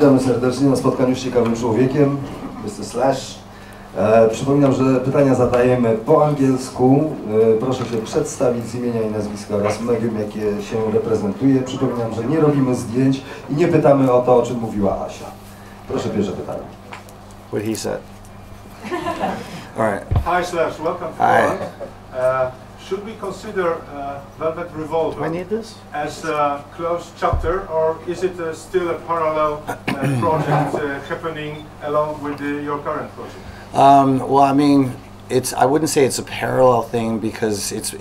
Witamy serdecznie na spotkaniu z ciekawym człowiekiem. Mr. Slash. Przypominam, że pytania zadajemy po angielsku. Proszę się przedstawić z imienia i nazwiska oraz medium, jakie się reprezentuje. Przypominam, że nie robimy zdjęć i nie pytamy o to, o czym mówiła Asia. Proszę, pierwsze pytanie. What he said. All right. Hi Slash, welcome to Poland. Should we consider Velvet Revolver Do I need this? as a closed chapter, or is it still a parallel project happening along with your current project? Well, I mean, I wouldn't say it's a parallel thing because it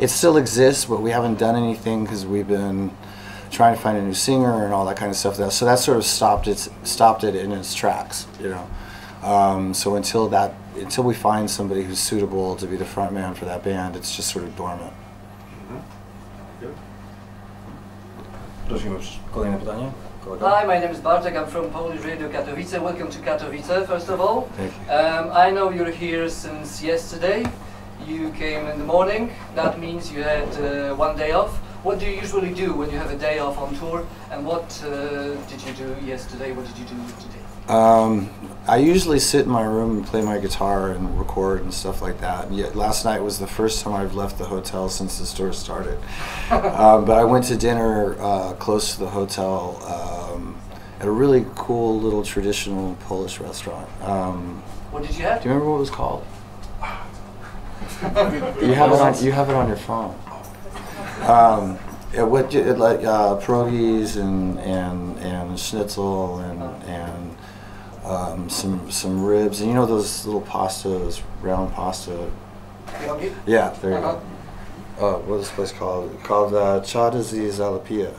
still exists, but we haven't done anything because we've been trying to find a new singer and all that kind of stuff. So that sort of stopped it in its tracks, you know. So until we find somebody who's suitable to be the front man for that band, it's just sort of dormant. Prosimy, kolejne pytanie. Hi, my name is Bartek. I'm from Polish Radio Katowice. Welcome to Katowice, first of all. Thank you. I know you're here since yesterday. You came in the morning. That means you had one day off. What do you usually do when you have a day off on tour? And what did you do yesterday? What did you do today? I usually sit in my room and play my guitar and record and stuff like that. And yet last night was the first time I've left the hotel since the store started. But I went to dinner close to the hotel at a really cool little traditional Polish restaurant. What did you have? Do you remember what it was called? You have it on your phone. Like pierogies and schnitzel and some ribs, and you know those little pastas, round pasta. Pierogi? Yeah, there you go. What is this place called? Called Chadazi Zalapia.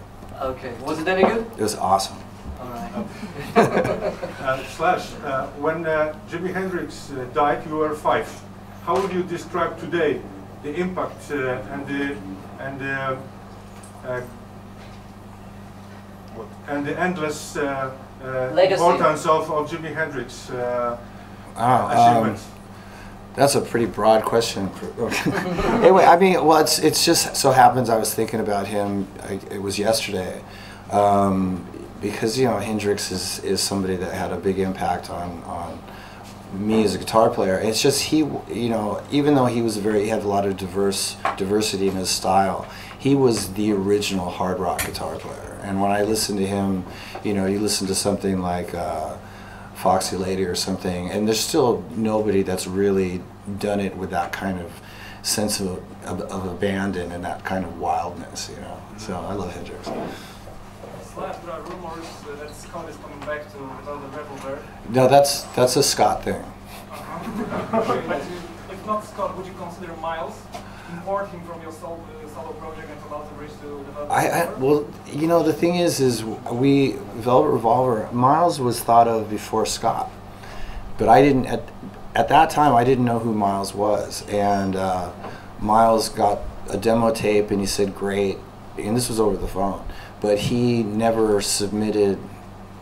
Okay. Was it any good? It was awesome. All right. Slash, when Jimi Hendrix died, you were 5. How would you describe today the impact and the endless importance of Jimi Hendrix achievements? That's a pretty broad question. Anyway, I mean, well, it's just so happens I was thinking about him. It was yesterday, because you know Hendrix is somebody that had a big impact on me as a guitar player. It's just he, you know, even though he had a lot of diversity in his style, he was the original hard rock guitar player. And when I listened to him, you know, you listen to something like Foxy Lady or something, and there's still nobody that's really done it with that kind of sense of abandon and that kind of wildness, you know. So I love Hendrix. Slash, there are rumors that Scott is coming back to Velvet Revolver. No, that's a Scott thing. But if not Scott, would you consider Miles? Import him from your solo project and allow the bridge to develop? Well, you know, the thing is Velvet Revolver, Miles was thought of before Scott, but I didn't at that time I didn't know who Miles was, and Miles got a demo tape and he said great, and this was over the phone, but he never submitted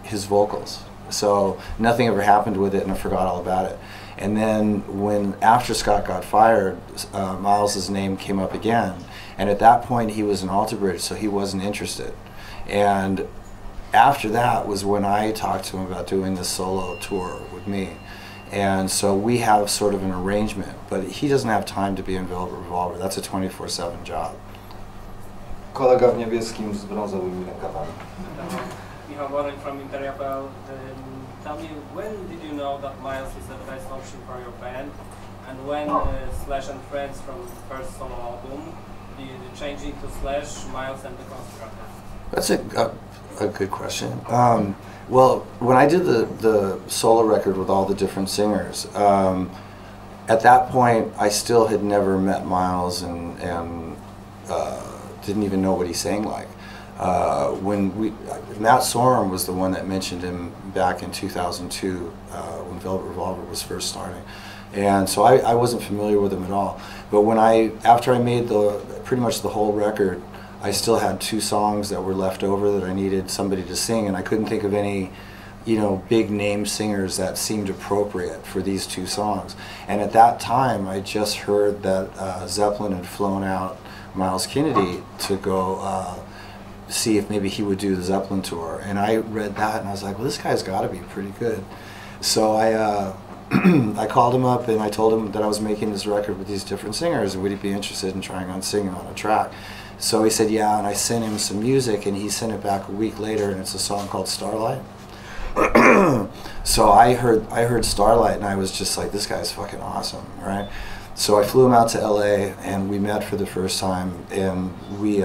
his vocals, so nothing ever happened with it, and I forgot all about it. And then after Scott got fired, Miles's name came up again, and at that point he was an alter bridge, so he wasn't interested. And after that was when I talked to him about doing this solo tour with me, and so we have sort of an arrangement, but he doesn't have time to be in Velvet Revolver. That's a 24/7 job. Kolega w niebieskim z brązowymi rękawami. Michał Borek from Interapel. Tell me, when did you know that Miles is the best option for your band, and when Slash and Friends from the first solo album, did you change it to Slash, Miles and the Constructor? That's a good question. Well, when I did the solo record with all the different singers, at that point I still had never met Miles and didn't even know what he sang like. Matt Sorum was the one that mentioned him back in 2002 when Velvet Revolver was first starting, and so I wasn't familiar with him at all. But after I made pretty much the whole record, I still had 2 songs that were left over that I needed somebody to sing, and I couldn't think of any, you know, big name singers that seemed appropriate for these 2 songs. And at that time, I just heard that Zeppelin had flown out Miles Kennedy to go see if maybe he would do the Zeppelin tour. And I read that and I was like, well, this guy's got to be pretty good. So I I called him up and I told him that I was making this record with these different singers and would he be interested in trying on singing on a track. So he said yeah, and I sent him some music and he sent it back a week later and it's a song called Starlight. So I heard Starlight and I was just like, this guy's fucking awesome, right? So I flew him out to LA and we met for the first time and we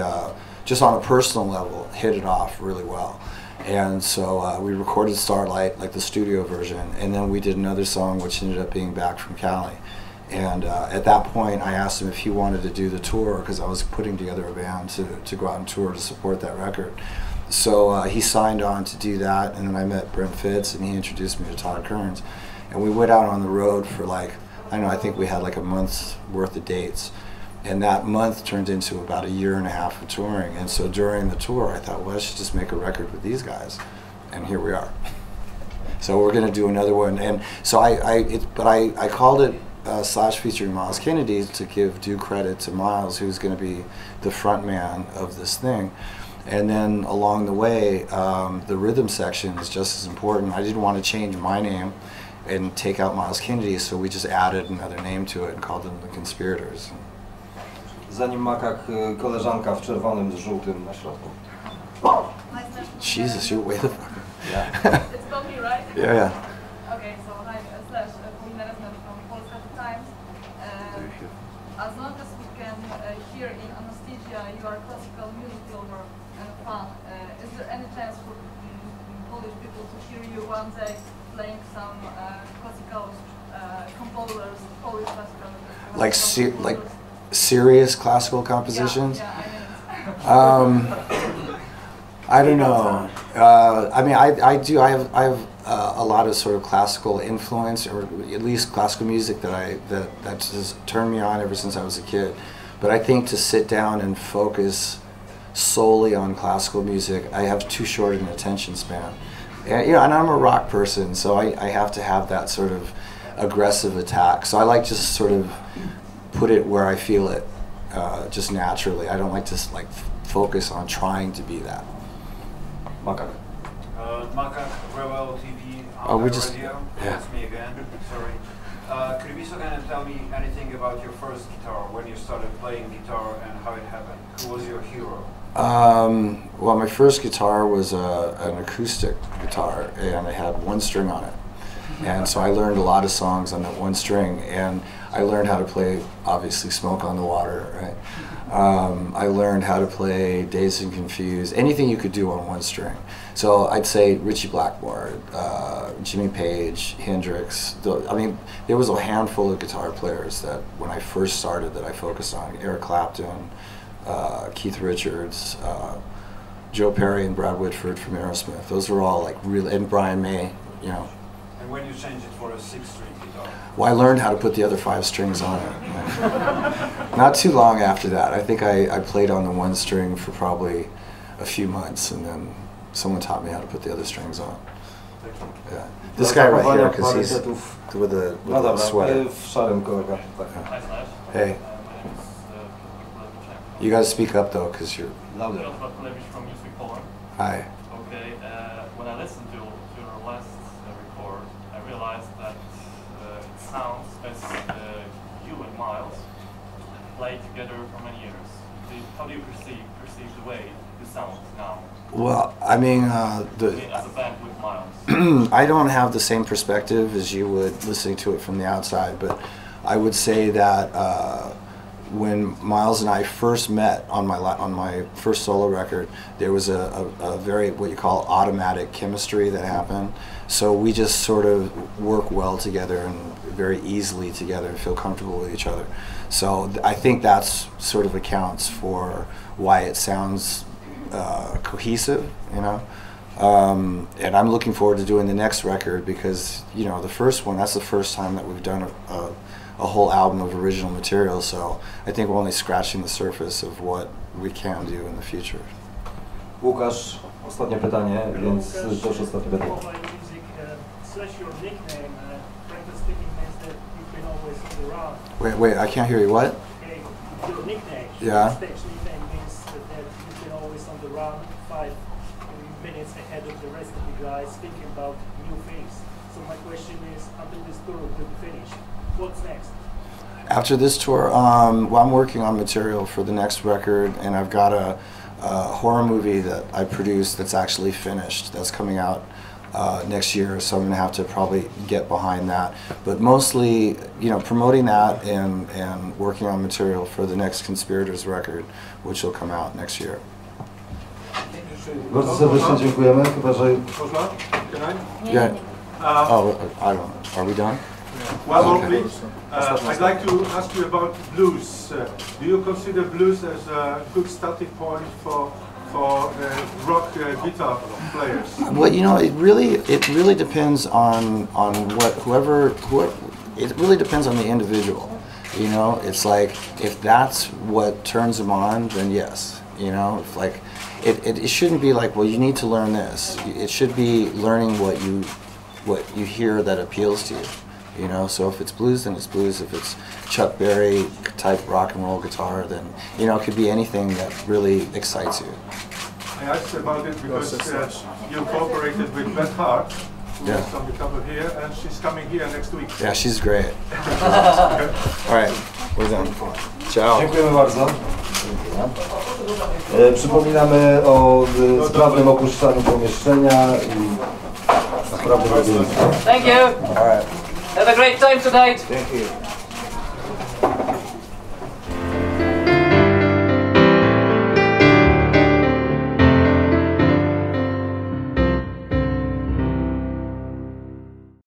just on a personal level hit it off really well. And so we recorded Starlight, like the studio version, and then we did another song which ended up being Back from Cali. And at that point I asked him if he wanted to do the tour because I was putting together a band to go out and tour to support that record. So he signed on to do that, and then I met Brent Fitz and he introduced me to Todd Kearns. And we went out on the road for like, I don't know, I think we had like a month's worth of dates. And that month turned into about 1.5 years of touring. And so during the tour, I thought, well, I should just make a record with these guys. And here we are. So we're going to do another one. And so I called it Slash featuring Miles Kennedy to give due credit to Miles, who's going to be the front man of this thing. And then along the way, the rhythm section is just as important. I didn't want to change my name and take out Miles Kennedy, so we just added another name to it and called them the Conspirators. Za nim makak koleżanka w czerwonym z żółtym na środku. Jesus, you're way the fuck. Yeah. It's about me, right? Yeah. Okay, so hi, Slash, Paulina Resner from Polsce Times. As long as we can hear in anesthesia, you are a classical music lover and fan. Is there any chance for Polish people to hear you one day playing some classical composers, Polish classical? Like serious classical compositions? Yeah, I don't know. I mean, I have a lot of sort of classical influence, or at least classical music that just turned me on ever since I was a kid. But I think to sit down and focus solely on classical music, I have too short an attention span. And, you know, and I'm a rock person, so I have to have that sort of aggressive attack. So I like just sort of put it where I feel it, just naturally. I don't like to like focus on trying to be that. Makak. Makak, Rebel TV, Oh, we on just- radio. yeah. It's me again, sorry. Could you be so kind of tell me anything about your first guitar, when you started playing guitar and how it happened? Who was your hero? Well, my first guitar was an acoustic guitar, and it had one string on it. And so I learned a lot of songs on that one string, and I learned how to play, obviously, Smoke on the Water, right? I learned how to play Dazed and Confused, anything you could do on one string. So I'd say Ritchie Blackmore, Jimmy Page, Hendrix. I mean, there was a handful of guitar players that when I first started that I focused on. Eric Clapton, Keith Richards, Joe Perry and Brad Whitford from Aerosmith. Those were all like really, and Brian May, you know. And when you changed it for a 6-string guitar? Well, I learned how to put the other 5 strings on it. Not too long after that. I think I played on the one string for probably a few months, and then someone taught me how to put the other strings on. Yeah. This guy right here, because he's with the No dobra, sweater. w szarym kolega. Tak. Hi, Slash. Hey, My name is you gotta speak up though, because you're. Louder. Piotr Kulewicz from Newsweek Poland. Hi. Okay, when I listened to your last record, I realized that it sounds as you and Miles played together for many years. How do you perceive the way you sound now? Well, I mean, As a band with Miles. I don't have the same perspective as you would listening to it from the outside, but I would say that when Miles and I first met on my first solo record, there was a very, what you call, automatic chemistry that happened. So we just sort of work well together and very easily together and feel comfortable with each other. So I think that's sort of accounts for why it sounds cohesive, you know. And I'm looking forward to doing the next record because, you know, the first one, that's the first time that we've done a whole album of original material, so I think we're only scratching the surface of what we can do in the future. Łukasz, ostatnie pytanie, więc proszę ostatnie pytanie. Slash, your nickname, frankly speaking, means that you've been always around. Wait, I can't hear you. What? Okay, your nickname, Yeah. stage nickname means that that you've been always on the run, 5 minutes ahead of the rest of the guys, thinking about new things. So my question is, until this tour will be finished, what's next? After this tour, well, I'm working on material for the next record, and I've got a horror movie that I produced that's actually finished, that's coming out next year, so I'm going to have to probably get behind that. But mostly, you know, promoting that and working on material for the next Conspirators record, which will come out next year. Bardzo serdecznie dziękujemy, chyba że... Można? Can I? Yeah. Oh, I don't. Are we done? One more, Okay. please. I'd like to ask you about blues. Do you consider blues as a good starting point for rock guitar players? Well, you know, it really depends on whoever. It really depends on the individual. You know, it's like if that's what turns them on, then yes. You know, if like it shouldn't be like, well, you need to learn this. It should be learning what you hear that appeals to you. You know, so if it's blues, then it's blues. If it's Chuck Berry type rock and roll guitar, then, you know, it could be anything that really excites you. I asked about it because you cooperated with Beth Hart, who is on the cover here, and she's coming here next week. Yeah, she's great. All right, we're done. Ciao. Dziękujemy bardzo. Przypominamy o sprawnym opuszczaniu pomieszczenia i sprawnym odjęciu. Thank you. All right. Have a great time tonight. Thank you.